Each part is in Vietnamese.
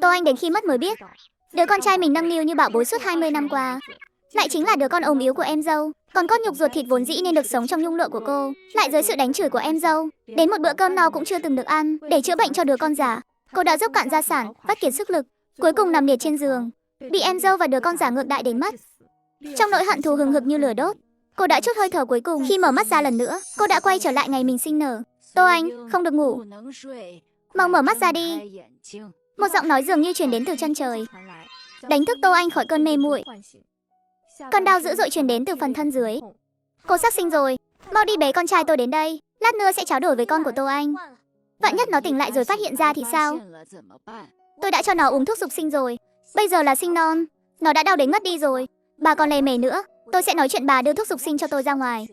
Tô Anh đến khi mất mới biết, đứa con trai mình nâng niu như bảo bối suốt 20 năm qua lại chính là đứa con ốm yếu của em dâu. Còn cốt nhục ruột thịt vốn dĩ nên được sống trong nhung lụa của cô, lại dưới sự đánh chửi của em dâu, đến một bữa cơm no cũng chưa từng được ăn. Để chữa bệnh cho đứa con giả, cô đã dốc cạn gia sản, vắt kiệt sức lực, cuối cùng nằm liệt trên giường, bị em dâu và đứa con giả ngược đại đến mất. Trong nỗi hận thù hừng hực như lửa đốt, cô đã trút hơi thở cuối cùng. Khi mở mắt ra lần nữa, cô đã quay trở lại ngày mình sinh nở. Tô Anh, không được ngủ, mau mở mắt ra đi. Một giọng nói dường như truyền đến từ chân trời, đánh thức Tô Anh khỏi cơn mê muội. Cơn đau dữ dội truyền đến từ phần thân dưới. Cô sắp sinh rồi, mau đi bế con trai tôi đến đây, lát nữa sẽ trao đổi với con của Tô Anh. Vạn nhất nó tỉnh lại rồi phát hiện ra thì sao? Tôi đã cho nó uống thuốc dục sinh rồi, bây giờ là sinh non, nó đã đau đến ngất đi rồi. Bà còn lề mề nữa, tôi sẽ nói chuyện bà đưa thuốc dục sinh cho tôi ra ngoài.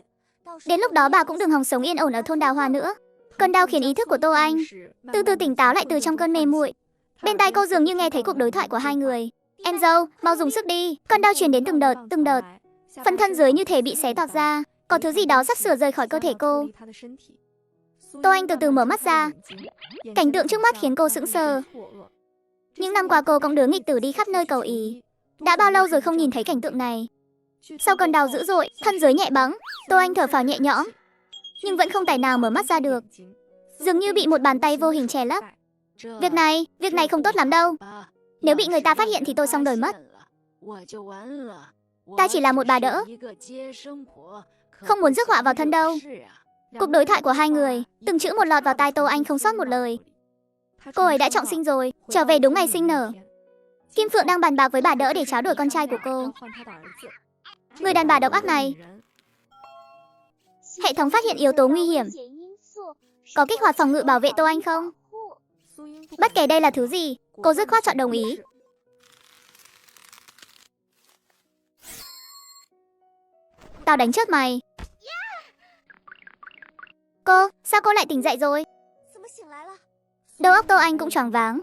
Đến lúc đó bà cũng đừng hòng sống yên ổn ở thôn Đào Hoa nữa. Cơn đau khiến ý thức của Tô Anh từ từ tỉnh táo lại từ trong cơn mê muội. Bên tai cô dường như nghe thấy cuộc đối thoại của hai người. Em dâu, mau dùng sức đi. Cơn đau truyền đến từng đợt, từng đợt. Phần thân dưới như thể bị xé toạc ra, có thứ gì đó sắp sửa rời khỏi cơ thể cô. Tô Anh từ từ mở mắt ra. Cảnh tượng trước mắt khiến cô sững sờ. Những năm qua cô cõng đứa nghịch tử đi khắp nơi cầu ý. Đã bao lâu rồi không nhìn thấy cảnh tượng này. Sau cơn đau dữ dội, thân dưới nhẹ bẫng, Tô Anh thở phào nhẹ nhõm, nhưng vẫn không tài nào mở mắt ra được. Dường như bị một bàn tay vô hình che lấp. Việc này không tốt lắm đâu. Nếu bị người ta phát hiện thì tôi xong đời mất. Ta chỉ là một bà đỡ, không muốn rước họa vào thân đâu. Cuộc đối thoại của hai người, từng chữ một lọt vào tai Tô Anh không sót một lời. Cô ấy đã trọng sinh rồi, trở về đúng ngày sinh nở. Kim Phượng đang bàn bạc với bà đỡ để tráo đổi con trai của cô. Người đàn bà độc ác này. Hệ thống phát hiện yếu tố nguy hiểm. Có kích hoạt phòng ngự bảo vệ Tô Anh không? Bất kể đây là thứ gì, cô dứt khoát chọn đồng ý. Tao đánh chết mày. Cô, sao cô lại tỉnh dậy rồi? Đầu óc Tô Anh cũng choáng váng.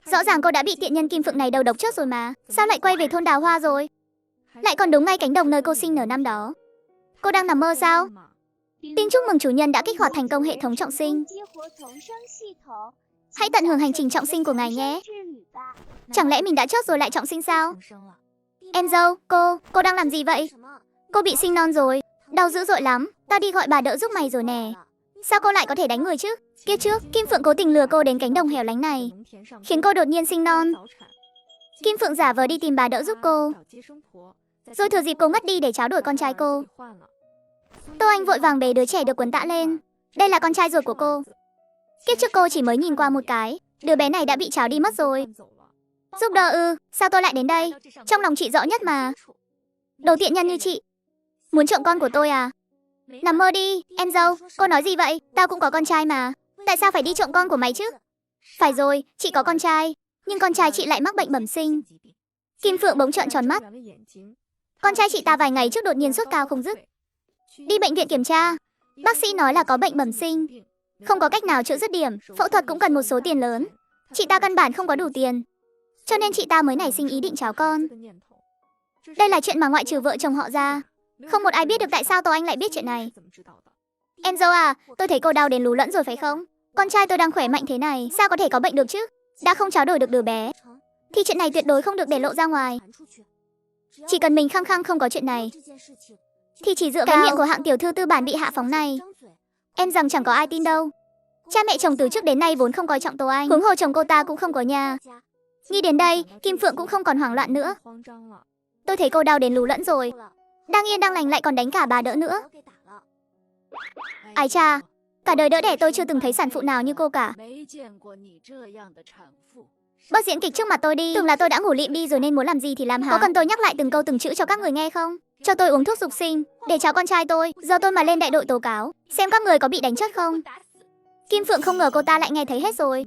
Rõ ràng cô đã bị tiện nhân Kim Phượng này đầu độc trước rồi mà. Sao lại quay về thôn Đào Hoa rồi? Lại còn đúng ngay cánh đồng nơi cô sinh nở năm đó. Cô đang nằm mơ sao? Tin chúc mừng chủ nhân đã kích hoạt thành công hệ thống trọng sinh. Hãy tận hưởng hành trình trọng sinh của ngài nhé. Chẳng lẽ mình đã chết rồi lại trọng sinh sao? Em dâu, cô đang làm gì vậy? Cô bị sinh non rồi, đau dữ dội lắm. Tao đi gọi bà đỡ giúp mày rồi nè. Sao cô lại có thể đánh người chứ? Kiếp trước, Kim Phượng cố tình lừa cô đến cánh đồng hẻo lánh này, khiến cô đột nhiên sinh non. Kim Phượng giả vờ đi tìm bà đỡ giúp cô, rồi thừa dịp cô ngất đi để tráo đổi con trai cô. Tô Anh vội vàng bế đứa trẻ được quấn tã lên. Đây là con trai ruột của cô. Kiếp trước cô chỉ mới nhìn qua một cái, đứa bé này đã bị tráo đi mất rồi. Giúp đỡ ư? Sao tôi lại đến đây? Trong lòng chị rõ nhất mà. Đồ tiện nhân như chị, muốn trộm con của tôi à? Nằm mơ đi, em dâu, cô nói gì vậy? Tao cũng có con trai mà. Tại sao phải đi trộm con của mày chứ? Phải rồi, chị có con trai, nhưng con trai chị lại mắc bệnh bẩm sinh. Kim Phượng bỗng trợn tròn mắt. Con trai chị ta vài ngày trước đột nhiên sốt cao không dứt. Đi bệnh viện kiểm tra, bác sĩ nói là có bệnh bẩm sinh, không có cách nào chữa dứt điểm, phẫu thuật cũng cần một số tiền lớn. Chị ta căn bản không có đủ tiền, cho nên chị ta mới nảy sinh ý định tráo con. Đây là chuyện mà ngoại trừ vợ chồng họ ra, không một ai biết được tại sao Tô Anh lại biết chuyện này. Em dâu à, tôi thấy cô đau đến lú lẫn rồi phải không? Con trai tôi đang khỏe mạnh thế này, sao có thể có bệnh được chứ? Đã không tráo đổi được đứa bé, thì chuyện này tuyệt đối không được để lộ ra ngoài. Chỉ cần mình khăng khăng không có chuyện này, thì chỉ dựa vào cái miệng của hạng tiểu thư tư bản bị hạ phóng này, em rằng chẳng có ai tin đâu. Cha mẹ chồng từ trước đến nay vốn không coi trọng Tô Anh, huống hồ chồng cô ta cũng không có nhà. Nghĩ đến đây, Kim Phượng cũng không còn hoảng loạn nữa. Tôi thấy cô đau đến lú lẫn rồi, đang yên đang lành lại còn đánh cả bà đỡ nữa. Ái cha, cả đời đỡ đẻ tôi chưa từng thấy sản phụ nào như cô cả. Bớt diễn kịch trước mặt tôi đi. Tưởng là tôi đã ngủ lịm đi rồi nên muốn làm gì thì làm hả? Có cần tôi nhắc lại từng câu từng chữ cho các người nghe không? Cho tôi uống thuốc dục sinh để cháu con trai tôi, giờ tôi mà lên đại đội tố cáo, xem các người có bị đánh chết không. Kim Phượng không ngờ cô ta lại nghe thấy hết rồi.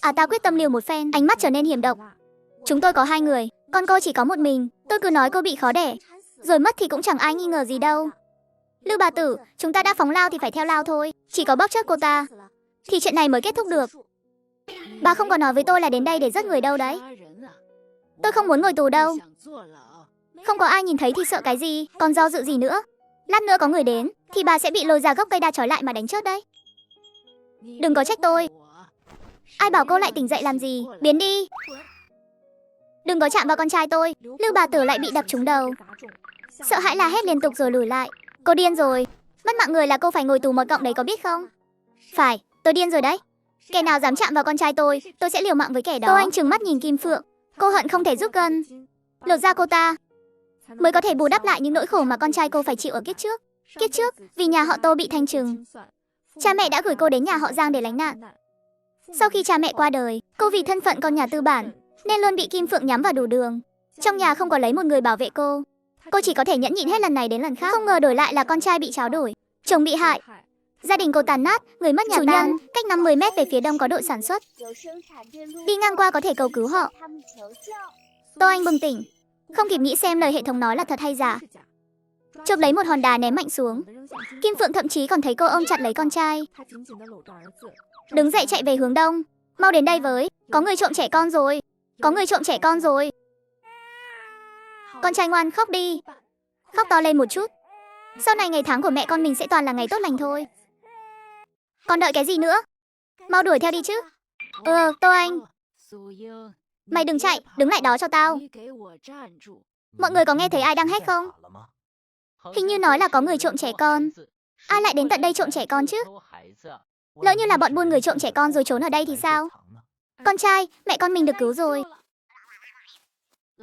À, ta quyết tâm liều một phen. Ánh mắt trở nên hiểm độc. Chúng tôi có hai người, con cô chỉ có một mình. Tôi cứ nói cô bị khó đẻ, rồi mất thì cũng chẳng ai nghi ngờ gì đâu. Lưu bà tử, chúng ta đã phóng lao thì phải theo lao thôi. Chỉ có bóp chết cô ta thì chuyện này mới kết thúc được. Bà không có nói với tôi là đến đây để giết người đâu đấy. Tôi không muốn ngồi tù đâu. Không có ai nhìn thấy thì sợ cái gì, còn do dự gì nữa. Lát nữa có người đến thì bà sẽ bị lôi ra gốc cây đa trói lại mà đánh chết đấy. Đừng có trách tôi. Ai bảo cô lại tỉnh dậy làm gì? Biến đi. Đừng có chạm vào con trai tôi. Lưu bà tử lại bị đập trúng đầu. Sợ hãi la hét liên tục rồi lùi lại. Cô điên rồi. Mất mạng người là cô phải ngồi tù một cộng đấy, có biết không? Phải, tôi điên rồi đấy. Kẻ nào dám chạm vào con trai tôi sẽ liều mạng với kẻ đó. Tô Anh trừng mắt nhìn Kim Phượng. Cô hận không thể rút gân lột da cô ta, mới có thể bù đắp lại những nỗi khổ mà con trai cô phải chịu ở kiếp trước. Kiếp trước, vì nhà họ Tô bị thanh trừng, cha mẹ đã gửi cô đến nhà họ Giang để lánh nạn. Sau khi cha mẹ qua đời, cô vì thân phận con nhà tư bản nên luôn bị Kim Phượng nhắm vào đủ đường. Trong nhà không có lấy một người bảo vệ cô chỉ có thể nhẫn nhịn hết lần này đến lần khác. Không ngờ đổi lại là con trai bị tráo đổi, chồng bị hại, gia đình cô tàn nát, người mất nhà tan. Cách 50 mét về phía đông có đội sản xuất, đi ngang qua có thể cầu cứu họ. Tô Anh bừng tỉnh, không kịp nghĩ xem lời hệ thống nói là thật hay giả, chộp lấy một hòn đá ném mạnh xuống. Kim Phượng thậm chí còn thấy cô ôm chặt lấy con trai, đứng dậy chạy về hướng đông. Mau đến đây với, có người trộm trẻ con rồi, có người trộm trẻ con rồi. Con trai ngoan, khóc đi, khóc to lên một chút. Sau này ngày tháng của mẹ con mình sẽ toàn là ngày tốt lành thôi. Còn đợi cái gì nữa? Mau đuổi theo đi chứ. Tô Anh, mày đừng chạy, đứng lại đó cho tao. Mọi người có nghe thấy ai đang hét không? Hình như nói là có người trộm trẻ con. Ai lại đến tận đây trộm trẻ con chứ? Lỡ như là bọn buôn người trộm trẻ con rồi trốn ở đây thì sao? Con trai, mẹ con mình được cứu rồi.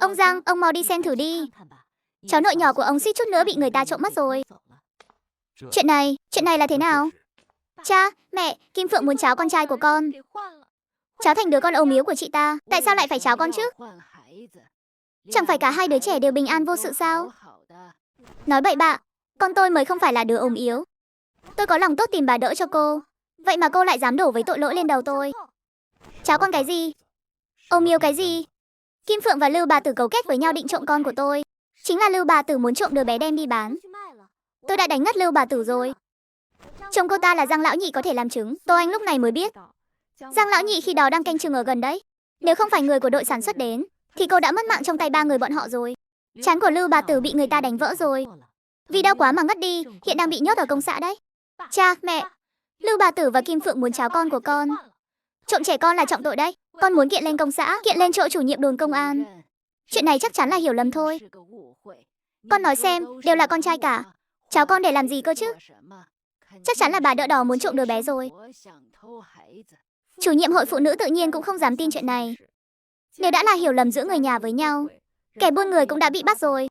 Ông Giang, ông mau đi xem thử đi. Cháu nội nhỏ của ông suýt chút nữa bị người ta trộm mất rồi. Chuyện này là thế nào? Cha, mẹ, Kim Phượng muốn tráo con trai của con, tráo thành đứa con ấu miếu của chị ta. Tại sao lại phải tráo con chứ? Chẳng phải cả hai đứa trẻ đều bình an vô sự sao? Nói bậy bạ, con tôi mới không phải là đứa ốm yếu. Tôi có lòng tốt tìm bà đỡ cho cô, vậy mà cô lại dám đổ với tội lỗi lên đầu tôi. Tráo con cái gì? Ốm yếu cái gì? Kim Phượng và Lưu bà tử cấu kết với nhau định trộm con của tôi. Chính là Lưu bà tử muốn trộm đứa bé đem đi bán. Tôi đã đánh ngất Lưu bà tử rồi. Chồng cô ta là Giang lão nhị có thể làm chứng. Tô Anh lúc này mới biết Giang lão nhị khi đó đang canh chừng ở gần đấy. Nếu không phải người của đội sản xuất đến thì cô đã mất mạng trong tay ba người bọn họ rồi. Trán của Lưu bà tử bị người ta đánh vỡ rồi, vì đau quá mà ngất đi, hiện đang bị nhốt ở công xã đấy. Cha, mẹ, Lưu bà tử và Kim Phượng muốn tráo con của con. Trộm trẻ con là trọng tội đấy. Con muốn kiện lên công xã, kiện lên chỗ chủ nhiệm đồn công an. Chuyện này chắc chắn là hiểu lầm thôi. Con nói xem, đều là con trai cả. Cháu con để làm gì cơ chứ? Chắc chắn là bà đỡ đỏ muốn trộm đứa bé rồi. Chủ nhiệm hội phụ nữ tự nhiên cũng không dám tin chuyện này. Nếu đã là hiểu lầm giữa người nhà với nhau, kẻ buôn người cũng đã bị bắt rồi.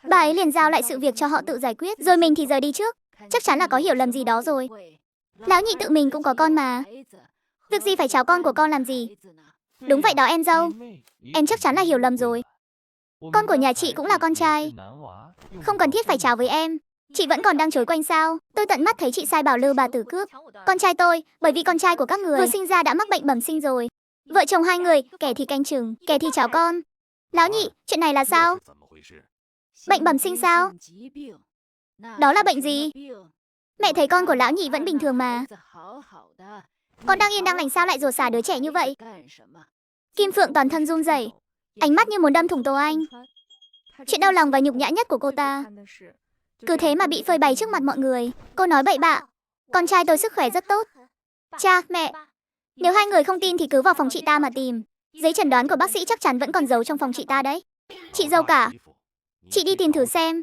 Bà ấy liền giao lại sự việc cho họ tự giải quyết, rồi mình thì rời đi trước. Chắc chắn là có hiểu lầm gì đó rồi. Lão nhị tự mình cũng có con mà. Việc gì phải tráo con của con làm gì? Đúng vậy đó em dâu. Em chắc chắn là hiểu lầm rồi. Con của nhà chị cũng là con trai, không cần thiết phải tráo với em. Chị vẫn còn đang chối quanh sao? Tôi tận mắt thấy chị sai bảo Lưu bà tử cướp con trai tôi, bởi vì con trai của các người vừa sinh ra đã mắc bệnh bẩm sinh rồi. Vợ chồng hai người, kẻ thì canh chừng, kẻ thì tráo con. Lão nhị, chuyện này là sao? Bệnh bẩm sinh sao? Đó là bệnh gì? Mẹ thấy con của lão nhị vẫn bình thường mà. Con đang yên đang lành sao lại rủa xả đứa trẻ như vậy? Kim Phượng toàn thân run rẩy, ánh mắt như muốn đâm thủng Tô Anh. Chuyện đau lòng và nhục nhã nhất của cô ta cứ thế mà bị phơi bày trước mặt mọi người. Cô nói bậy bạ. Con trai tôi sức khỏe rất tốt. Cha, mẹ, nếu hai người không tin thì cứ vào phòng chị ta mà tìm. Giấy chẩn đoán của bác sĩ chắc chắn vẫn còn giấu trong phòng chị ta đấy. Chị dâu cả, chị đi tìm thử xem.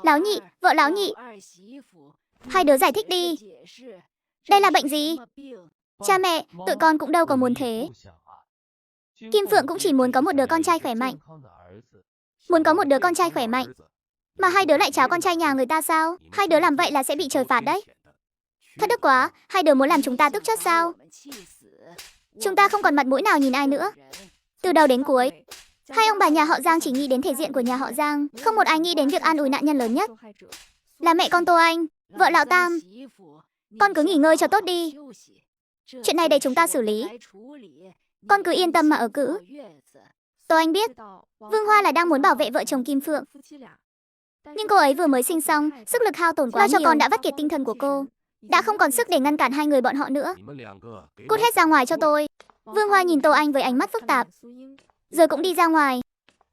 Lão nhị, vợ lão nhị, hai đứa giải thích đi. Đây là bệnh gì? Cha mẹ, tụi con cũng đâu có muốn thế. Kim Phượng cũng chỉ muốn có một đứa con trai khỏe mạnh. Muốn có một đứa con trai khỏe mạnh mà hai đứa lại tráo con trai nhà người ta sao? Hai đứa làm vậy là sẽ bị trời phạt đấy. Thất đức quá, hai đứa muốn làm chúng ta tức chết sao? Chúng ta không còn mặt mũi nào nhìn ai nữa. Từ đầu đến cuối, hai ông bà nhà họ Giang chỉ nghĩ đến thể diện của nhà họ Giang, không một ai nghĩ đến việc an ủi nạn nhân lớn nhất là mẹ con Tô Anh, vợ lão Tam. Con cứ nghỉ ngơi cho tốt đi. Chuyện này để chúng ta xử lý. Con cứ yên tâm mà ở cữ. Tô Anh biết Vương Hoa là đang muốn bảo vệ vợ chồng Kim Phượng, nhưng cô ấy vừa mới sinh xong, sức lực hao tổn quá nhiều. Lo cho con đã vắt kiệt tinh thần của cô, đã không còn sức để ngăn cản hai người bọn họ nữa. Cút hết ra ngoài cho tôi. Vương Hoa nhìn Tô Anh với ánh mắt phức tạp, rồi cũng đi ra ngoài.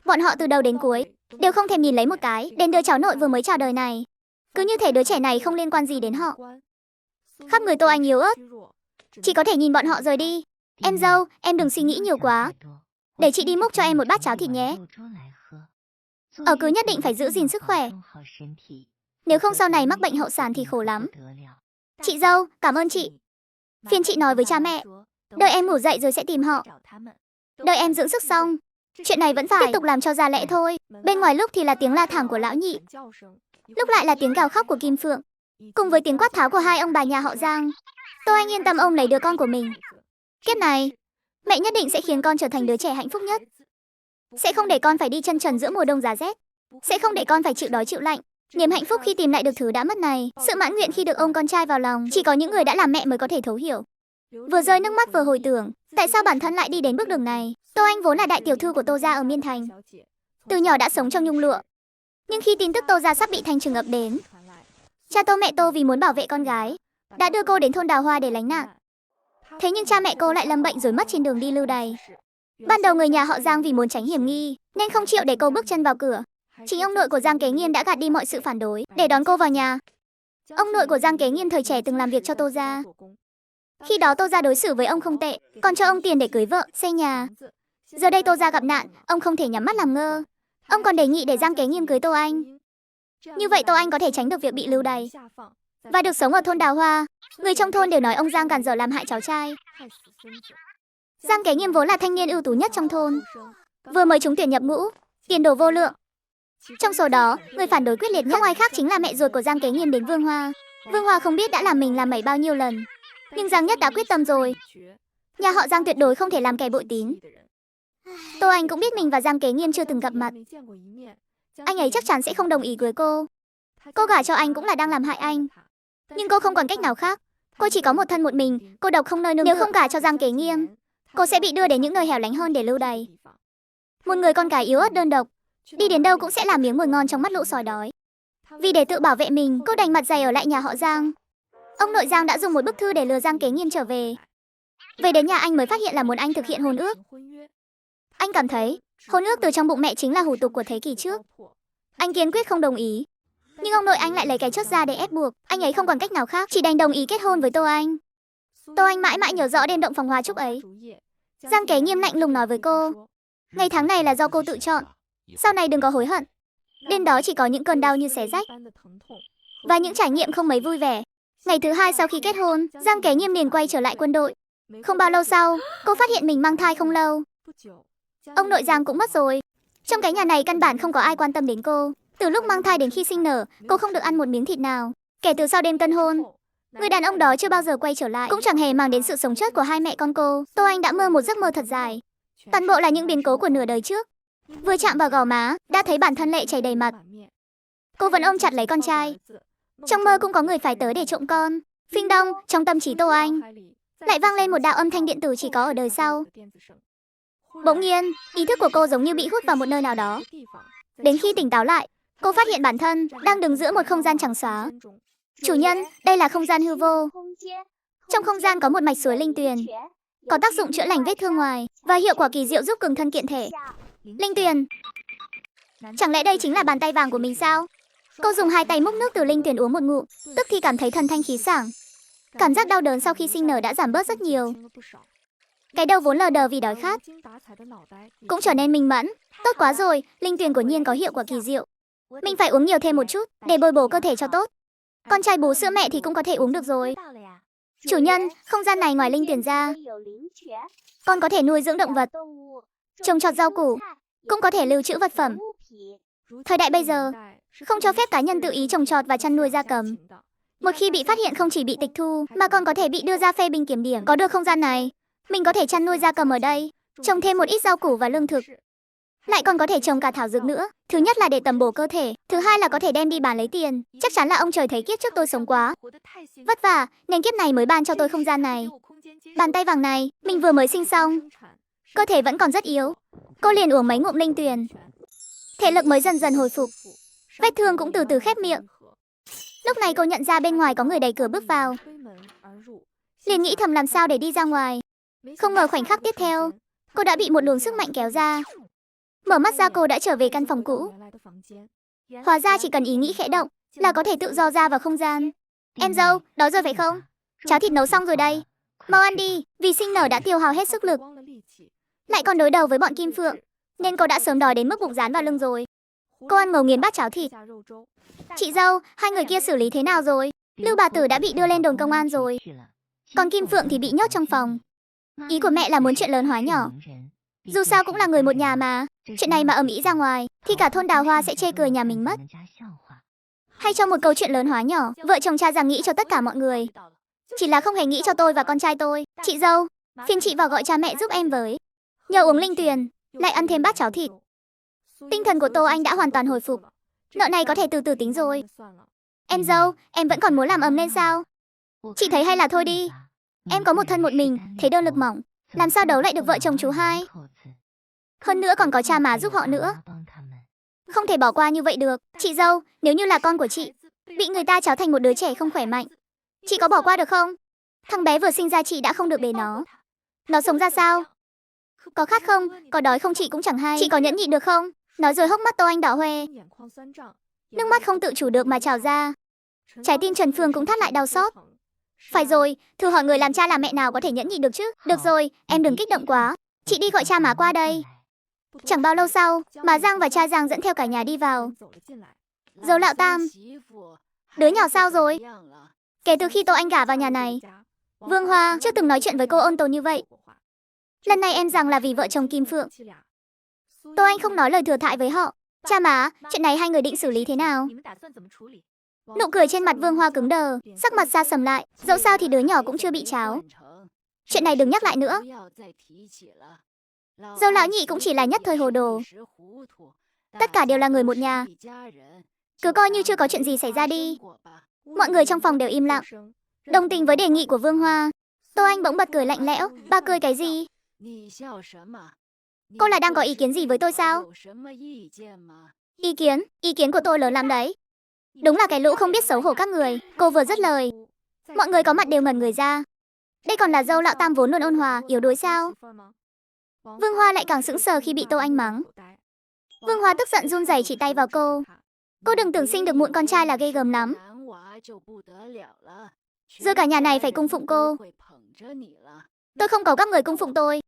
Bọn họ từ đầu đến cuối đều không thèm nhìn lấy một cái đến đứa cháu nội vừa mới chào đời này. Cứ như thể đứa trẻ này không liên quan gì đến họ. Khắp người Tô Anh yếu ớt, chỉ có thể nhìn bọn họ rời đi. Em dâu, em đừng suy nghĩ nhiều quá. Để chị đi múc cho em một bát cháo thịt nhé. Cứ nhất định phải giữ gìn sức khỏe. Nếu không sau này mắc bệnh hậu sản thì khổ lắm. Chị dâu, cảm ơn chị. Phiền chị nói với cha mẹ. Đợi em ngủ dậy rồi sẽ tìm họ. Đợi em dưỡng sức xong, chuyện này vẫn phải tiếp tục làm cho ra lẽ thôi. Bên ngoài lúc thì là tiếng la thảm của lão nhị, lúc lại là tiếng gào khóc của Kim Phượng, cùng với tiếng quát tháo của hai ông bà nhà họ Giang. Tô Anh yên tâm ôm lấy đứa con của mình. Kiếp này, mẹ nhất định sẽ khiến con trở thành đứa trẻ hạnh phúc nhất. Sẽ không để con phải đi chân trần giữa mùa đông giá rét. Sẽ không để con phải chịu đói chịu lạnh. Niềm hạnh phúc khi tìm lại được thứ đã mất này, sự mãn nguyện khi được ôm con trai vào lòng, chỉ có những người đã làm mẹ mới có thể thấu hiểu. Vừa rơi nước mắt vừa hồi tưởng, tại sao bản thân lại đi đến bước đường này. Tô Anh vốn là đại tiểu thư của Tô gia ở Miên Thành, từ nhỏ đã sống trong nhung lụa. Nhưng khi tin tức Tô gia sắp bị thanh trừng ập đến, cha Tô mẹ Tô vì muốn bảo vệ con gái, đã đưa cô đến thôn Đào Hoa để lánh nạn. Thế nhưng cha mẹ cô lại lâm bệnh rồi mất trên đường đi lưu đày. Ban đầu người nhà họ Giang vì muốn tránh hiểm nghi, nên không chịu để cô bước chân vào cửa. Chính ông nội của Giang Kế Nghiên đã gạt đi mọi sự phản đối để đón cô vào nhà. Ông nội của Giang Kế Nghiên thời trẻ từng làm việc cho Tô gia. Khi đó Tô gia đối xử với ông không tệ, còn cho ông tiền để cưới vợ, xây nhà. Giờ đây Tô gia gặp nạn, ông không thể nhắm mắt làm ngơ. Ông còn đề nghị để Giang Kế Nghiên cưới Tô Anh. Như vậy Tô Anh có thể tránh được việc bị lưu đày và được sống ở thôn Đào Hoa. Người trong thôn đều nói ông Giang càn dở làm hại cháu trai. Giang Kế Nghiên vốn là thanh niên ưu tú nhất trong thôn, vừa mới trúng tuyển nhập ngũ, tiền đồ vô lượng. Trong số đó, người phản đối quyết liệt nhất không ai khác chính là mẹ ruột của Giang Kế Nghiên đến Vương Hoa. Vương Hoa không biết đã làm mình làm mẩy bao nhiêu lần, nhưng Giang Nhất đã quyết tâm rồi. Nhà họ Giang tuyệt đối không thể làm kẻ bội tín. Tô Anh cũng biết mình và Giang Kế Nghiên chưa từng gặp mặt. Anh ấy chắc chắn sẽ không đồng ý cưới cô. Cô gả cho anh cũng là đang làm hại anh. Nhưng cô không còn cách nào khác. Cô chỉ có một thân một mình, cô độc không nơi nương tựa. Nếu không gả cho Giang Kế Nghiên, cô sẽ bị đưa đến những nơi hẻo lánh hơn để lưu đày. Một người con gái yếu ớt đơn độc, đi đến đâu cũng sẽ là miếng mồi ngon trong mắt lũ sói đói. Vì để tự bảo vệ mình, cô đành mặt dày ở lại nhà họ Giang. Ông nội Giang đã dùng một bức thư để lừa Giang Kế Nghiên trở về. Về đến nhà anh mới phát hiện là muốn anh thực hiện hôn ước. Anh cảm thấy hôn ước từ trong bụng mẹ chính là hủ tục của thế kỷ trước. Anh kiên quyết không đồng ý. Nhưng ông nội anh lại lấy cái chốt ra để ép buộc. Anh ấy không còn cách nào khác, chỉ đành đồng ý kết hôn với Tô Anh. Tô Anh mãi mãi nhớ rõ đêm động phòng hoa chúc ấy. Giang Kế Nghiên lạnh lùng nói với cô, ngày tháng này là do cô tự chọn, sau này đừng có hối hận. Đêm đó chỉ có những cơn đau như xé rách và những trải nghiệm không mấy vui vẻ. Ngày thứ hai sau khi kết hôn, Giang Kế Nghiên liền quay trở lại quân đội. Không bao lâu sau, cô phát hiện mình mang thai không lâu. Ông nội Giang cũng mất rồi. Trong cái nhà này căn bản không có ai quan tâm đến cô. Từ lúc mang thai đến khi sinh nở, cô không được ăn một miếng thịt nào. Kể từ sau đêm tân hôn, người đàn ông đó chưa bao giờ quay trở lại, cũng chẳng hề mang đến sự sống chết của hai mẹ con cô. Tô Anh đã mơ một giấc mơ thật dài. Toàn bộ là những biến cố của nửa đời trước. Vừa chạm vào gò má, đã thấy bản thân lệ chảy đầy mặt. Cô vẫn ôm chặt lấy con trai. Trong mơ cũng có người phải tới để trộm con. Phinh đong, trong tâm trí Tô Anh lại vang lên một đạo âm thanh điện tử chỉ có ở đời sau. Bỗng nhiên, ý thức của cô giống như bị hút vào một nơi nào đó. Đến khi tỉnh táo lại, cô phát hiện bản thân đang đứng giữa một không gian trắng xóa. Chủ nhân, đây là không gian hư vô. Trong không gian có một mạch suối linh tuyền, có tác dụng chữa lành vết thương ngoài và hiệu quả kỳ diệu giúp cường thân kiện thể. Linh tuyền, chẳng lẽ đây chính là bàn tay vàng của mình sao? Cô dùng hai tay múc nước từ linh tuyền uống một ngụm, tức thì cảm thấy thần thanh khí sảng. Cảm giác đau đớn sau khi sinh nở đã giảm bớt rất nhiều. Cái đầu vốn lờ đờ vì đói khát cũng trở nên minh mẫn. Tốt quá rồi, linh tuyền của Nhiên có hiệu quả kỳ diệu. Mình phải uống nhiều thêm một chút để bồi bổ cơ thể cho tốt. Con trai bú sữa mẹ thì cũng có thể uống được rồi. Chủ nhân, không gian này ngoài linh tuyền ra, con có thể nuôi dưỡng động vật, trồng trọt rau củ, cũng có thể lưu trữ vật phẩm. Thời đại bây giờ, không cho phép cá nhân tự ý trồng trọt và chăn nuôi gia cầm. Một khi bị phát hiện không chỉ bị tịch thu, mà còn có thể bị đưa ra phê bình kiểm điểm. Có được không gian này, mình có thể chăn nuôi gia cầm ở đây, trồng thêm một ít rau củ và lương thực. Lại còn có thể trồng cả thảo dược nữa. Thứ nhất là để tầm bổ cơ thể, thứ hai là có thể đem đi bán lấy tiền. Chắc chắn là ông trời thấy kiếp trước tôi sống quá vất vả, nên kiếp này mới ban cho tôi không gian này. Bàn tay vàng này, mình vừa mới sinh xong, cơ thể vẫn còn rất yếu. Cô liền uống mấy ngụm linh tuyền, thể lực mới dần dần hồi phục, vết thương cũng từ từ khép miệng. Lúc này cô nhận ra bên ngoài có người đẩy cửa bước vào, liền nghĩ thầm làm sao để đi ra ngoài. Không ngờ khoảnh khắc tiếp theo, cô đã bị một luồng sức mạnh kéo ra. Mở mắt ra cô đã trở về căn phòng cũ. Hóa ra chỉ cần ý nghĩ khẽ động, là có thể tự do ra vào không gian. Em dâu, đói rồi phải không? Cháo thịt nấu xong rồi đây. Mau ăn đi, vì sinh nở đã tiêu hao hết sức lực. Lại còn đối đầu với bọn Kim Phượng, nên cô đã sớm đói đến mức bụng dán vào lưng rồi. Cô ăn ngấu nghiến bát cháo thịt. Chị dâu, hai người kia xử lý thế nào rồi? Lưu bà tử đã bị đưa lên đồn công an rồi. Còn Kim Phượng thì bị nhốt trong phòng. Ý của mẹ là muốn chuyện lớn hóa nhỏ. Dù sao cũng là người một nhà mà. Chuyện này mà ầm ĩ ra ngoài, thì cả thôn Đào Hoa sẽ chê cười nhà mình mất. Hay trong một câu chuyện lớn hóa nhỏ, vợ chồng cha rằng nghĩ cho tất cả mọi người. Chỉ là không hề nghĩ cho tôi và con trai tôi. Chị dâu, phiền chị vào gọi cha mẹ giúp em với. Nhờ uống linh tuyền, lại ăn thêm bát cháo thịt. Tinh thần của Tô Anh đã hoàn toàn hồi phục. Nợ này có thể từ từ tính rồi. Em dâu, em vẫn còn muốn làm ầm lên sao? Chị thấy hay là thôi đi. Em có một thân một mình, thấy đơn lực mỏng. Làm sao đấu lại được vợ chồng chú hai? Hơn nữa còn có cha má giúp họ nữa. Không thể bỏ qua như vậy được. Chị dâu, nếu như là con của chị bị người ta tráo thành một đứa trẻ không khỏe mạnh, chị có bỏ qua được không? Thằng bé vừa sinh ra chị đã không được bế nó. Nó sống ra sao? Có khát không? Có đói không chị cũng chẳng hay. Chị có nhẫn nhịn được không? Nói rồi hốc mắt Tô Anh đỏ hoe. Nước mắt không tự chủ được mà trào ra. Trái tim Trần Phương cũng thắt lại đau xót. Phải rồi, thử hỏi người làm cha làm mẹ nào có thể nhẫn nhịn được chứ? Được rồi, em đừng kích động quá. Chị đi gọi cha má qua đây. Chẳng bao lâu sau, má Giang và cha Giang dẫn theo cả nhà đi vào. Dâu Lão Tam, đứa nhỏ sao rồi? Kể từ khi Tô Anh gả vào nhà này, Vương Hoa chưa từng nói chuyện với cô ôn tồn như vậy. Lần này em rằng là vì vợ chồng Kim Phượng. Tô Anh không nói lời thừa thãi với họ. Cha má, chuyện này hai người định xử lý thế nào? Nụ cười trên mặt Vương Hoa cứng đờ, sắc mặt xa sầm lại. Dẫu sao thì đứa nhỏ cũng chưa bị tráo. Chuyện này đừng nhắc lại nữa. Dâu Lão Nhị cũng chỉ là nhất thời hồ đồ. Tất cả đều là người một nhà. Cứ coi như chưa có chuyện gì xảy ra đi. Mọi người trong phòng đều im lặng, đồng tình với đề nghị của Vương Hoa. Tô Anh bỗng bật cười lạnh lẽo. Ba cười cái gì? Cô là đang có ý kiến gì với tôi sao? Ý kiến? Ý kiến của tôi lớn lắm đấy. Đúng là cái lũ không biết xấu hổ các người. Cô vừa dứt lời, mọi người có mặt đều ngẩn người ra. Đây còn là dâu Lão Tam vốn luôn ôn hòa, yếu đuối sao? Vương Hoa lại càng sững sờ khi bị Tô Anh mắng. Vương Hoa tức giận run rẩy chỉ tay vào cô. Cô đừng tưởng sinh được mụn con trai là ghê gớm lắm. Giờ cả nhà này phải cung phụng cô. Tôi không cầu các người cung phụng tôi.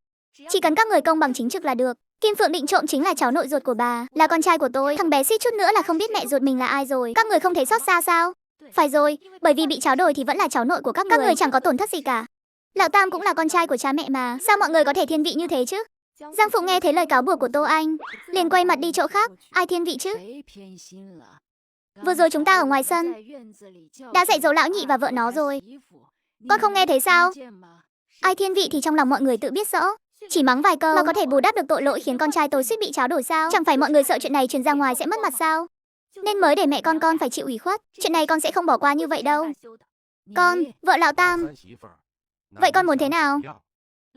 Chỉ cần các người công bằng chính trực là được. Kim Phượng định trộm chính là cháu nội ruột của bà, là con trai của tôi. Thằng bé suýt chút nữa là không biết mẹ ruột mình là ai rồi. Các người không thấy xót xa sao? Phải rồi, bởi vì bị tráo đổi thì vẫn là cháu nội của các người chẳng có tổn thất gì cả. Lão Tam cũng là con trai của cha mẹ mà, sao mọi người có thể thiên vị như thế chứ? Giang Phụ nghe thấy lời cáo buộc của Tô Anh, liền quay mặt đi chỗ khác. Ai thiên vị chứ? Vừa rồi chúng ta ở ngoài sân đã dạy dỗ Lão Nhị và vợ nó rồi. Con không nghe thấy sao? Ai thiên vị thì trong lòng mọi người tự biết rõ. Chỉ mắng vài câu mà có thể bù đắp được tội lỗi khiến con trai tôi suýt bị tráo đổi sao? Chẳng phải mọi người sợ chuyện này truyền ra ngoài sẽ mất mặt sao? Nên mới để mẹ con phải chịu ủy khuất. Chuyện này con sẽ không bỏ qua như vậy đâu. Con, vợ Lão Tam. Vậy con muốn thế nào?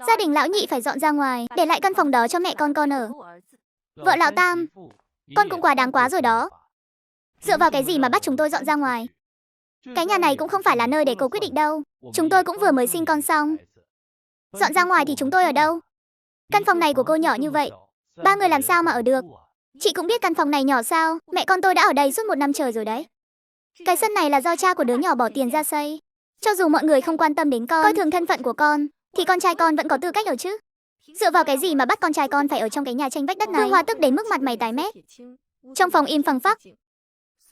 Gia đình Lão Nhị phải dọn ra ngoài, để lại căn phòng đó cho mẹ con ở. Vợ Lão Tam, con cũng quá đáng quá rồi đó. Dựa vào cái gì mà bắt chúng tôi dọn ra ngoài? Cái nhà này cũng không phải là nơi để cô quyết định đâu. Chúng tôi cũng vừa mới sinh con xong. Dọn ra ngoài thì chúng tôi ở đâu? Căn phòng này của cô nhỏ như vậy, ba người làm sao mà ở được? Chị cũng biết căn phòng này nhỏ sao? Mẹ con tôi đã ở đây suốt 1 năm trời rồi đấy. Cái sân này là do cha của đứa nhỏ bỏ tiền ra xây. Cho dù mọi người không quan tâm đến con, coi thường thân phận của con, thì con trai con vẫn có tư cách ở chứ. Dựa vào cái gì mà bắt con trai con phải ở trong cái nhà tranh vách đất này? Vương Hoa tức đến mức mặt mày tái mét. Trong phòng im phăng phắc.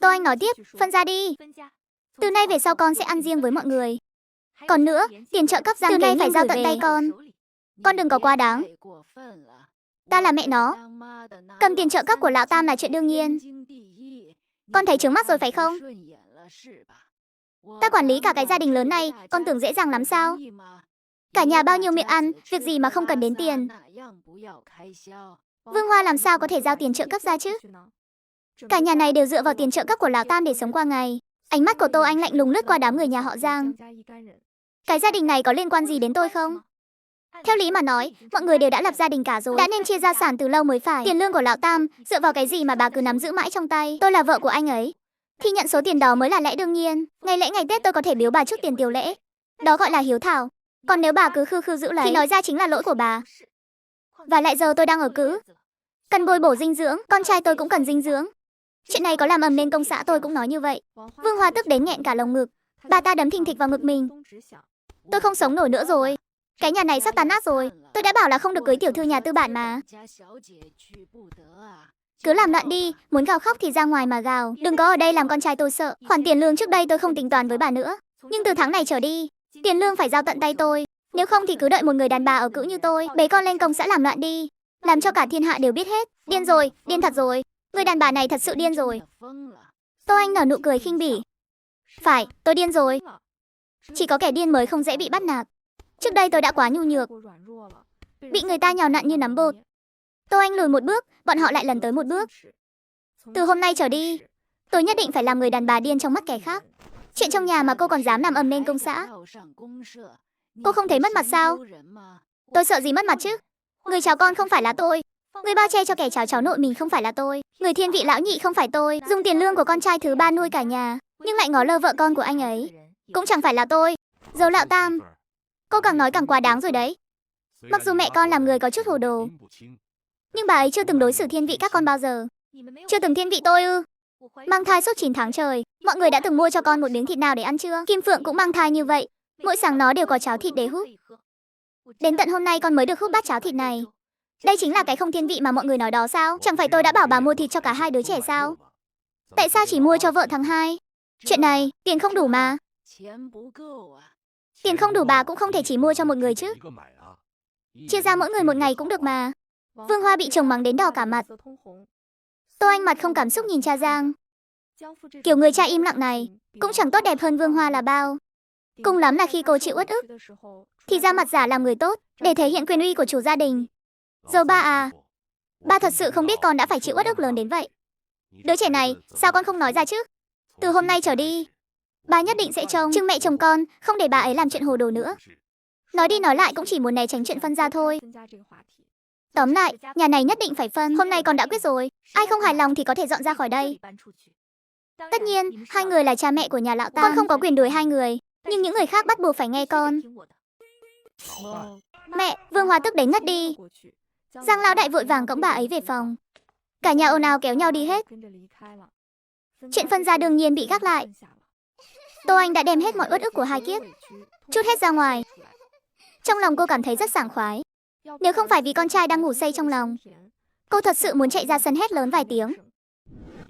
Tô Anh nói tiếp, phân ra đi. Từ nay về sau con sẽ ăn riêng với mọi người. Còn nữa, tiền trợ cấp Giang từ nay phải giao tận tay con. Con đừng có quá đáng. Ta là mẹ nó. Cầm tiền trợ cấp của Lão Tam là chuyện đương nhiên. Con thấy trướng mắt rồi phải không? Ta quản lý cả cái gia đình lớn này, con tưởng dễ dàng lắm sao? Cả nhà bao nhiêu miệng ăn, việc gì mà không cần đến tiền. Vương Hoa làm sao có thể giao tiền trợ cấp ra chứ? Cả nhà này đều dựa vào tiền trợ cấp của Lão Tam để sống qua ngày. Ánh mắt của Tô Anh lạnh lùng lướt qua đám người nhà họ Giang. Cái gia đình này có liên quan gì đến tôi không? Theo lý mà nói, mọi người đều đã lập gia đình cả rồi, đã nên chia gia sản từ lâu mới phải. Tiền lương của Lão Tam, dựa vào cái gì mà bà cứ nắm giữ mãi trong tay? Tôi là vợ của anh ấy, thì nhận số tiền đó mới là lẽ đương nhiên. Ngày lễ ngày Tết tôi có thể biếu bà chút tiền tiêu lễ. Đó gọi là hiếu thảo. Còn nếu bà cứ khư khư giữ lấy thì nói ra chính là lỗi của bà. Và lại giờ tôi đang ở cữ, cần bồi bổ dinh dưỡng, con trai tôi cũng cần dinh dưỡng. Chuyện này có làm ầm lên công xã tôi cũng nói như vậy. Vương Hoa tức đến nghẹn cả lồng ngực. Bà ta đấm thình thịch vào ngực mình. Tôi không sống nổi nữa rồi. Cái nhà này sắp tan nát rồi. Tôi đã bảo là không được cưới tiểu thư nhà tư bản mà. Cứ làm loạn đi, muốn gào khóc thì ra ngoài mà gào. Đừng có ở đây làm con trai tôi sợ. Khoản tiền lương trước đây tôi không tính toán với bà nữa. Nhưng từ tháng này trở đi, tiền lương phải giao tận tay tôi. Nếu không thì cứ đợi một người đàn bà ở cữ như tôi, bế con lên công xã làm loạn đi. Làm cho cả thiên hạ đều biết hết. Điên rồi, điên thật rồi. Người đàn bà này thật sự điên rồi. Tô Anh nở nụ cười khinh bỉ. Phải, tôi điên rồi. Chỉ có kẻ điên mới không dễ bị bắt nạt. Trước đây tôi đã quá nhu nhược, bị người ta nhào nặn như nắm bột. Tô Anh lùi một bước, bọn họ lại lần tới một bước. Từ hôm nay trở đi, tôi nhất định phải làm người đàn bà điên trong mắt kẻ khác. Chuyện trong nhà mà cô còn dám làm ầm lên công xã. Cô không thấy mất mặt sao? Tôi sợ gì mất mặt chứ? Người cháu con không phải là tôi. Người bao che cho kẻ cháu nội mình không phải là tôi. Người thiên vị lão nhị không phải tôi. Dùng tiền lương của con trai thứ ba nuôi cả nhà, nhưng lại ngó lơ vợ con của anh ấy, cũng chẳng phải là tôi. Dấu lão Tam, cô càng nói càng quá đáng rồi đấy. Mặc dù mẹ con làm người có chút hồ đồ, nhưng bà ấy chưa từng đối xử thiên vị các con bao giờ. Chưa từng thiên vị tôi ư? Mang thai suốt 9 tháng trời, mọi người đã từng mua cho con một miếng thịt nào để ăn chưa? Kim Phượng cũng mang thai như vậy, mỗi sáng nó đều có cháo thịt để húp. Đến tận hôm nay con mới được húp bát cháo thịt này. Đây chính là cái không thiên vị mà mọi người nói đó sao? Chẳng phải tôi đã bảo bà mua thịt cho cả hai đứa trẻ sao? Tại sao chỉ mua cho vợ tháng 2? Chuyện này, tiền không đủ mà. Tiền không đủ bà cũng không thể chỉ mua cho một người chứ. Chia ra mỗi người một ngày cũng được mà. Vương Hoa bị chồng mắng đến đỏ cả mặt. Tô Anh mặt không cảm xúc nhìn cha Giang. Kiểu người cha im lặng này cũng chẳng tốt đẹp hơn Vương Hoa là bao. Cùng lắm là khi cô chịu uất ức thì ra mặt giả làm người tốt để thể hiện quyền uy của chủ gia đình. Dâu ba à, ba thật sự không biết con đã phải chịu uất ức lớn đến vậy. Đứa trẻ này, sao con không nói ra chứ? Từ hôm nay trở đi, ba nhất định sẽ trông chừng mẹ chồng con, không để bà ấy làm chuyện hồ đồ nữa. Nói đi nói lại cũng chỉ muốn né tránh chuyện phân gia thôi. Tóm lại, nhà này nhất định phải phân. Hôm nay con đã quyết rồi, ai không hài lòng thì có thể dọn ra khỏi đây. Tất nhiên, hai người là cha mẹ của nhà lão Tam. Con không có quyền đuổi hai người, nhưng những người khác bắt buộc phải nghe con. Mẹ, Vương Hoa tức đến ngất đi. Giang lão đại vội vàng cõng bà ấy về phòng. Cả nhà ồn ào kéo nhau đi hết. Chuyện phân gia đương nhiên bị gác lại. Tô Anh đã đem hết mọi uất ức của hai kiếp, trút hết ra ngoài. Trong lòng cô cảm thấy rất sảng khoái. Nếu không phải vì con trai đang ngủ say trong lòng, cô thật sự muốn chạy ra sân hét lớn vài tiếng.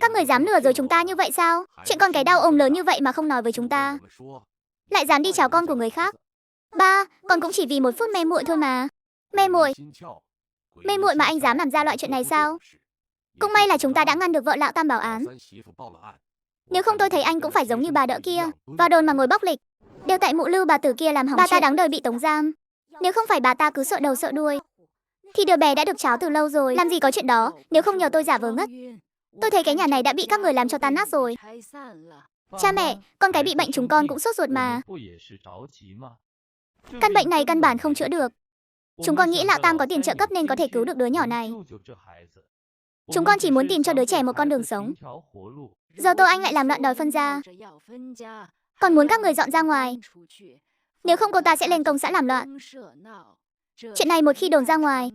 Các người dám lừa dối chúng ta như vậy sao? Chuyện con cái đau ốm lớn như vậy mà không nói với chúng ta, lại dám đi chào con của người khác. Ba, con cũng chỉ vì một phút mê muội thôi mà. Mê muội? Mê muội mà anh dám làm ra loại chuyện này sao? Cũng may là chúng ta đã ngăn được vợ lão Tam báo án. Nếu không tôi thấy anh cũng phải giống như bà đỡ kia, vào đồn mà ngồi bóc lịch. Đều tại mụ Lưu bà tử kia làm hỏng chuyện. Bà ta đáng đời bị tống giam. Nếu không phải bà ta cứ sợ đầu sợ đuôi, thì đứa bé đã được cháo từ lâu rồi. Làm gì có chuyện đó, nếu không nhờ tôi giả vờ ngất. Tôi thấy cái nhà này đã bị các người làm cho tan nát rồi. Cha mẹ, con cái bị bệnh chúng con cũng sốt ruột mà. Căn bệnh này căn bản không chữa được. Chúng con nghĩ lão Tam có tiền trợ cấp nên có thể cứu được đứa nhỏ này. Chúng con chỉ muốn tìm cho đứa trẻ một con đường sống. Giờ Tô Anh lại làm loạn đòi phân gia, còn muốn các người dọn ra ngoài. Nếu không cô ta sẽ lên công xã làm loạn. Chuyện này một khi đồn ra ngoài,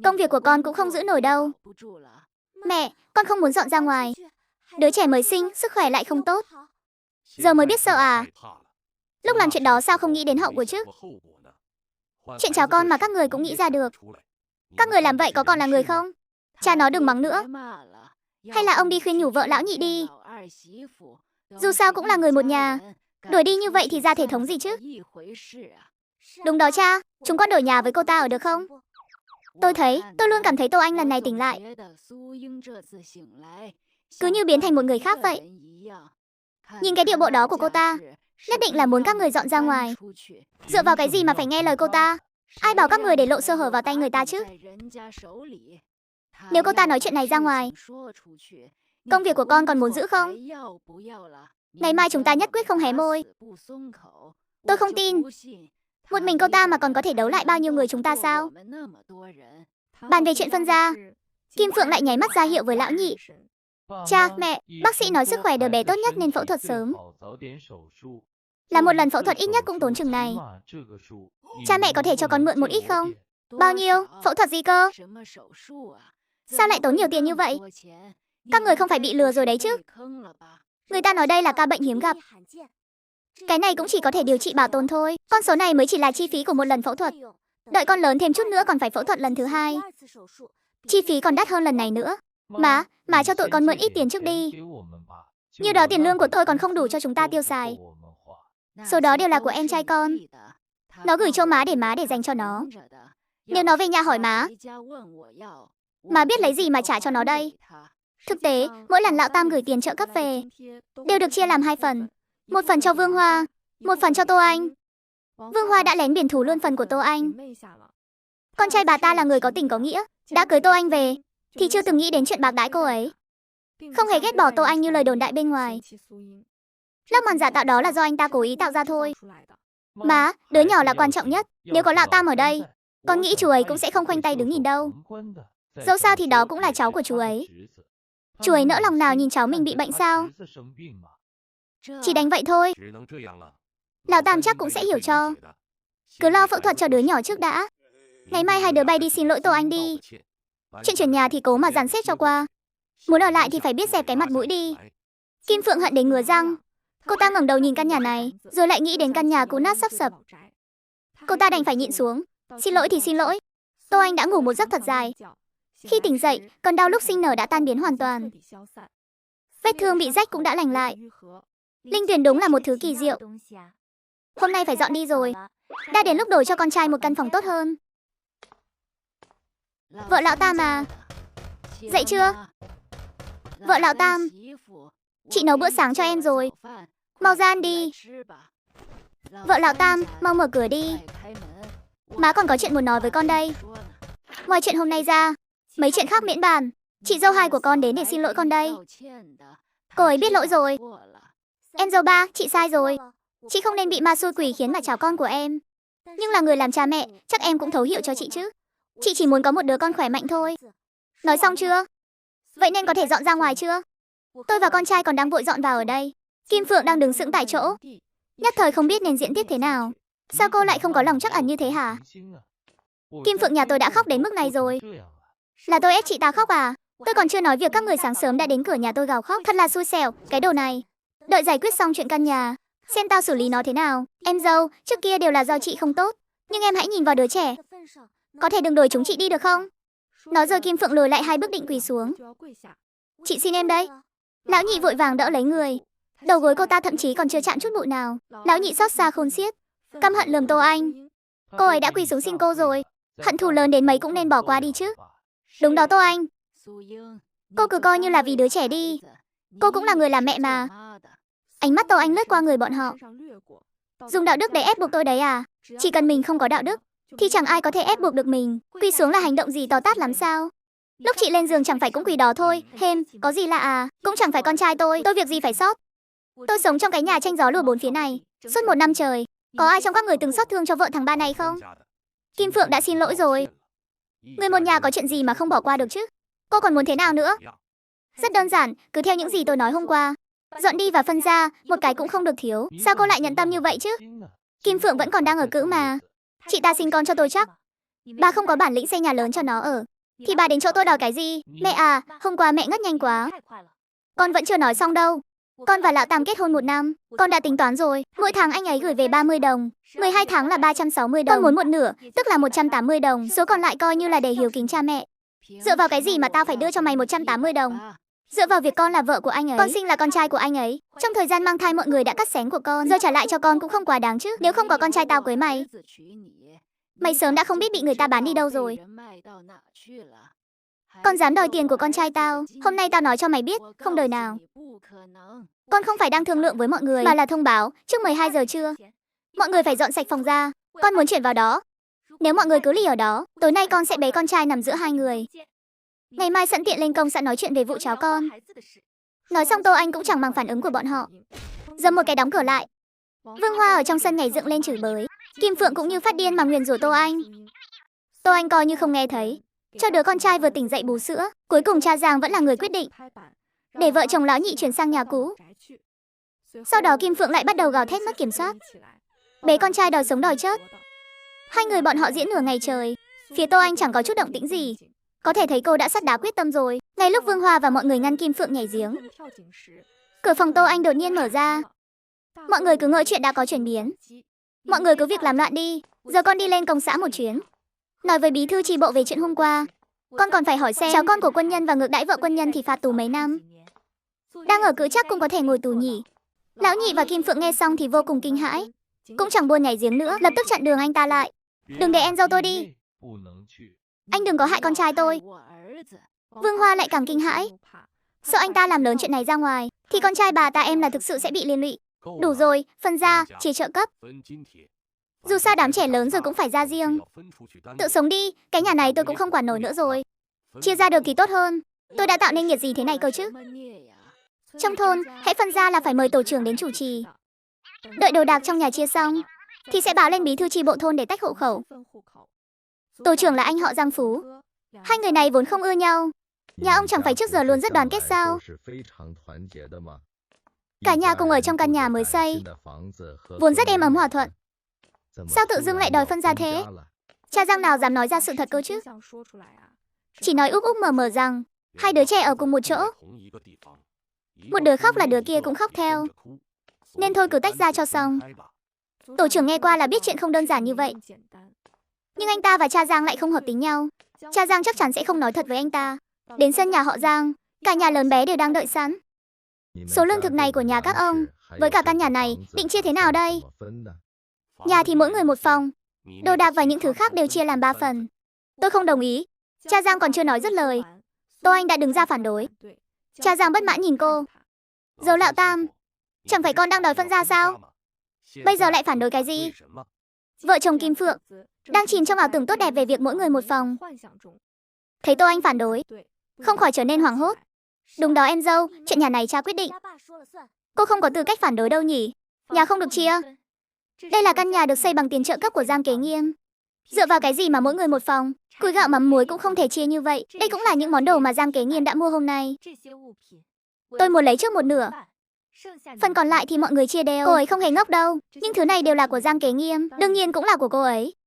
công việc của con cũng không giữ nổi đâu. Mẹ, con không muốn dọn ra ngoài. Đứa trẻ mới sinh, sức khỏe lại không tốt. Giờ mới biết sợ à? Lúc làm chuyện đó sao không nghĩ đến hậu果chứ? Chuyện cháu con mà các người cũng nghĩ ra được. Các người làm vậy có còn là người không? Cha nó đừng mắng nữa. Hay là ông đi khuyên nhủ vợ lão nhị đi. Dù sao cũng là người một nhà. Đuổi đi như vậy thì ra thể thống gì chứ? Đúng đó cha, chúng con đổi nhà với cô ta ở được không? Tôi luôn cảm thấy Tô Anh lần này tỉnh lại cứ như biến thành một người khác vậy. Nhìn cái điệu bộ đó của cô ta, nhất định là muốn các người dọn ra ngoài. Dựa vào cái gì mà phải nghe lời cô ta? Ai bảo các người để lộ sơ hở vào tay người ta chứ? Nếu cô ta nói chuyện này ra ngoài, công việc của con còn muốn giữ không? Ngày mai chúng ta nhất quyết không hé môi. Tôi không tin. Một mình cô ta mà còn có thể đấu lại bao nhiêu người chúng ta sao? Bàn về chuyện phân gia, Kim Phượng lại nháy mắt ra hiệu với lão nhị. Cha, mẹ, bác sĩ nói sức khỏe đứa bé tốt nhất nên phẫu thuật sớm. Là một lần phẫu thuật ít nhất cũng tốn chừng này. Cha mẹ có thể cho con mượn một ít không? Bao nhiêu? Phẫu thuật gì cơ? Sao lại tốn nhiều tiền như vậy? Các người không phải bị lừa rồi đấy chứ? Người ta nói đây là ca bệnh hiếm gặp. Cái này cũng chỉ có thể điều trị bảo tồn thôi. Con số này mới chỉ là chi phí của một lần phẫu thuật. Đợi con lớn thêm chút nữa còn phải phẫu thuật lần thứ hai. Chi phí còn đắt hơn lần này nữa. Má cho tụi con mượn ít tiền trước đi. Như đó tiền lương của tôi còn không đủ cho chúng ta tiêu xài. Số đó đều là của em trai con. Nó gửi cho má để dành cho nó. Nếu nó về nhà hỏi má biết lấy gì mà trả cho nó đây? Thực tế, mỗi lần lão Tam gửi tiền trợ cấp về đều được chia làm 2 phần. Một phần cho Vương Hoa, một phần cho Tô Anh. Vương Hoa đã lén biển thủ luôn phần của Tô Anh. Con trai bà ta là người có tình có nghĩa, đã cưới Tô Anh về thì chưa từng nghĩ đến chuyện bạc đãi cô ấy. Không hề ghét bỏ Tô Anh như lời đồn đại bên ngoài. Lớp màn giả tạo đó là do anh ta cố ý tạo ra thôi. Má, đứa nhỏ là quan trọng nhất. Nếu có lão Tam ở đây, con nghĩ chú ấy cũng sẽ không khoanh tay đứng nhìn đâu. Dẫu sao thì đó cũng là cháu của chú ấy. Chú ấy nỡ lòng nào nhìn cháu mình bị bệnh sao? Chỉ đánh vậy thôi. Lão Tam chắc cũng sẽ hiểu cho. Cứ lo phẫu thuật cho đứa nhỏ trước đã. Ngày mai hai đứa bay đi xin lỗi Tô Anh đi. Chuyện chuyển nhà thì cố mà dàn xếp cho qua. Muốn ở lại thì phải biết dẹp cái mặt mũi đi. Kim Phượng hận đến ngứa răng. Cô ta ngẩng đầu nhìn căn nhà này, rồi lại nghĩ đến căn nhà cũ nát sắp sập. Cô ta đành phải nhịn xuống. Xin lỗi thì xin lỗi. Tô Anh đã ngủ một giấc thật dài. Khi tỉnh dậy, cơn đau lúc sinh nở đã tan biến hoàn toàn. Vết thương bị rách cũng đã lành lại. Linh Tuyền đúng là một thứ kỳ diệu. Hôm nay phải dọn đi rồi. Đã đến lúc đổi cho con trai một căn phòng tốt hơn. Vợ lão Tam à? Dậy chưa? Vợ lão Tam, chị nấu bữa sáng cho em rồi. Mau ra ăn đi. Vợ lão Tam, mau mở cửa đi. Má còn có chuyện muốn nói với con đây. Ngoài chuyện hôm nay ra, mấy chuyện khác miễn bàn. Chị dâu hai của con đến để xin lỗi con đây. Cô ấy biết lỗi rồi. Em dâu ba, chị sai rồi. Chị không nên bị ma xui quỷ khiến mà chào con của em. Nhưng là người làm cha mẹ, chắc em cũng thấu hiểu cho chị chứ. Chị chỉ muốn có một đứa con khỏe mạnh thôi. Nói xong chưa? Vậy nên có thể dọn ra ngoài chưa? Tôi và con trai còn đang vội dọn vào ở đây. Kim Phượng đang đứng sững tại chỗ, nhất thời không biết nên diễn tiếp thế nào. Sao cô lại không có lòng trắc ẩn như thế hả? Kim Phượng nhà tôi đã khóc đến mức này rồi. Là tôi ép chị ta khóc à? Tôi còn chưa nói việc các người sáng sớm đã đến cửa nhà tôi gào khóc. Thật là xui xẻo, cái đồ này. Đợi giải quyết xong chuyện căn nhà, xem tao xử lý nó thế nào. Em dâu, trước kia đều là do chị không tốt. Nhưng em hãy nhìn vào đứa trẻ. Có thể đừng đuổi chúng chị đi được không? Nói rồi Kim Phượng lùi lại 2 bước định quỳ xuống. Chị xin em đây. Lão nhị vội vàng đỡ lấy người. Đầu gối cô ta thậm chí còn chưa chạm chút bụi nào. Lão nhị xót xa khôn xiết, căm hận lườm Tô Anh. Cô ấy đã quỳ xuống xin cô rồi. Hận thù lớn đến mấy cũng nên bỏ qua đi chứ. Đúng đó Tô Anh. Cô cứ coi như là vì đứa trẻ đi. Cô cũng là người làm mẹ mà. Ánh mắt Tô Anh lướt qua người bọn họ. Dùng đạo đức để ép buộc tôi đấy à? Chỉ cần mình không có đạo đức thì chẳng ai có thể ép buộc được mình. Quỳ xuống là hành động gì to tát lắm sao? Lúc chị lên giường chẳng phải cũng quỳ đó thôi. Hên, có gì lạ à? Cũng chẳng phải con trai tôi việc gì phải xót. Tôi sống trong cái nhà tranh gió lùa bốn phía này suốt 1 năm trời. Có ai trong các người từng xót thương cho vợ thằng ba này không? Kim Phượng đã xin lỗi rồi. Người một nhà có chuyện gì mà không bỏ qua được chứ? Cô còn muốn thế nào nữa? Rất đơn giản, cứ theo những gì tôi nói hôm qua. Dọn đi và phân ra, một cái cũng không được thiếu. Sao cô lại nhận tâm như vậy chứ? Kim Phượng vẫn còn đang ở cữ mà. Chị ta sinh con cho tôi chắc. Bà không có bản lĩnh xây nhà lớn cho nó ở thì bà đến chỗ tôi đòi cái gì? Mẹ à, hôm qua mẹ ngất nhanh quá. Con vẫn chưa nói xong đâu. Con và lão Tam kết hôn 1 năm. Con đã tính toán rồi. Mỗi tháng anh ấy gửi về 30 đồng. 12 tháng là 360 đồng. Con muốn một nửa, tức là 180 đồng. Số còn lại coi như là để hiếu kính cha mẹ. Dựa vào cái gì mà tao phải đưa cho mày 180 đồng? Dựa vào việc con là vợ của anh ấy. Con sinh là con trai của anh ấy. Trong thời gian mang thai mọi người đã cắt xén của con. Giờ trả lại cho con cũng không quá đáng chứ. Nếu không có con trai tao cưới mày, mày sớm đã không biết bị người ta bán đi đâu rồi. Con dám đòi tiền của con trai tao. Hôm nay tao nói cho mày biết, không đời nào. Con không phải đang thương lượng với mọi người, mà là thông báo trước 12 giờ trưa mọi người phải dọn sạch phòng ra. Con muốn chuyển vào đó. Nếu mọi người cứ lì ở đó, tối nay con sẽ bế con trai nằm giữa 2 người. Ngày mai sẵn tiện lên công sẽ nói chuyện về vụ cháu con. Nói xong Tô Anh cũng chẳng mang phản ứng của bọn họ. Dầm một cái đóng cửa lại. Vương Hoa ở trong sân nhảy dựng lên chửi bới. Kim Phượng cũng như phát điên mà nguyền rủa Tô Anh. Tô Anh coi như không nghe thấy, cho đứa con trai vừa tỉnh dậy bú sữa. Cuối cùng cha Giang vẫn là người quyết định để vợ chồng lão nhị chuyển sang nhà cũ. Sau đó Kim Phượng lại bắt đầu gào thét mất kiểm soát, bế con trai đòi sống đòi chết. 2 người bọn họ diễn nửa ngày trời. Phía Tô Anh chẳng có chút động tĩnh gì, Có thể thấy cô đã sắt đá quyết tâm rồi. Ngay lúc Vương Hoa và mọi người ngăn Kim Phượng nhảy giếng, cửa phòng Tô Anh đột nhiên mở ra. Mọi người cứ ngỡ chuyện đã có chuyển biến. Mọi người cứ việc làm loạn đi. Giờ con đi lên công xã một chuyến, nói với bí thư chi bộ về chuyện hôm qua. Con còn phải hỏi xem cháu con của quân nhân và ngược đãi vợ quân nhân thì phạt tù mấy năm. Đang ở cữ chắc cũng có thể ngồi tù nhỉ. Lão Nhị và Kim Phượng nghe xong thì vô cùng kinh hãi, cũng chẳng buồn nhảy giếng nữa, lập tức chặn đường anh ta lại. Đừng để em dâu tôi đi. Anh đừng có hại con trai tôi. Vương Hoa lại càng kinh hãi, sợ anh ta làm lớn chuyện này ra ngoài thì con trai bà ta em là thực sự sẽ bị liên lụy. Đủ rồi, phân ra, chia trợ cấp. Dù sao đám trẻ lớn rồi cũng phải ra riêng. Tự sống đi, cái nhà này tôi cũng không quản nổi nữa rồi. Chia ra được thì tốt hơn. Tôi đã tạo nên nghiệt gì thế này cơ chứ. Trong thôn, hãy phân ra là phải mời tổ trưởng đến chủ trì. Đợi đồ đạc trong nhà chia xong thì sẽ báo lên bí thư chi bộ thôn để tách hộ khẩu. Tổ trưởng là anh họ Giang Phú. Hai người này vốn không ưa nhau. Nhà ông chẳng phải trước giờ luôn rất đoàn kết sao? Cả nhà cùng ở trong căn nhà mới xây, vốn rất êm ấm hòa thuận. Sao tự dưng lại đòi phân ra thế? Cha Giang nào dám nói ra sự thật cơ chứ? Chỉ nói úp úp mở mở rằng hai đứa trẻ ở cùng một chỗ. Một đứa khóc là đứa kia cũng khóc theo. Nên thôi cứ tách ra cho xong. Tổ trưởng nghe qua là biết chuyện không đơn giản như vậy. Nhưng anh ta và cha Giang lại không hợp tính nhau. Cha Giang chắc chắn sẽ không nói thật với anh ta. Đến sân nhà họ Giang, cả nhà lớn bé đều đang đợi sẵn. Số lương thực này của nhà các ông, với cả căn nhà này, định chia thế nào đây? Nhà thì mỗi người một phòng, đồ đạc và những thứ khác đều chia làm 3 phần. Tôi không đồng ý. Cha Giang còn chưa nói dứt lời, Tô Anh đã đứng ra phản đối. Cha Giang bất mãn nhìn cô. Dấu Lão Tam, chẳng phải con đang đòi phân ra sao? Bây giờ lại phản đối cái gì? Vợ chồng Kim Phượng đang chìm trong ảo tưởng tốt đẹp về việc mỗi người một phòng. Thấy Tô Anh phản đối, không khỏi trở nên hoảng hốt. Đúng đó em dâu, chuyện nhà này cha quyết định. Cô không có tư cách phản đối đâu nhỉ? Nhà không được chia. Đây là căn nhà được xây bằng tiền trợ cấp của Giang Kế Nghiêm. Dựa vào cái gì mà mỗi người một phòng? Củi gạo mắm muối cũng không thể chia như vậy. Đây cũng là những món đồ mà Giang Kế Nghiêm đã mua hôm nay. Tôi muốn lấy trước một nửa. Phần còn lại thì mọi người chia đều. Cô ấy không hề ngốc đâu. Nhưng thứ này đều là của Giang Kế Nghiêm, đương nhiên cũng là của cô ấy.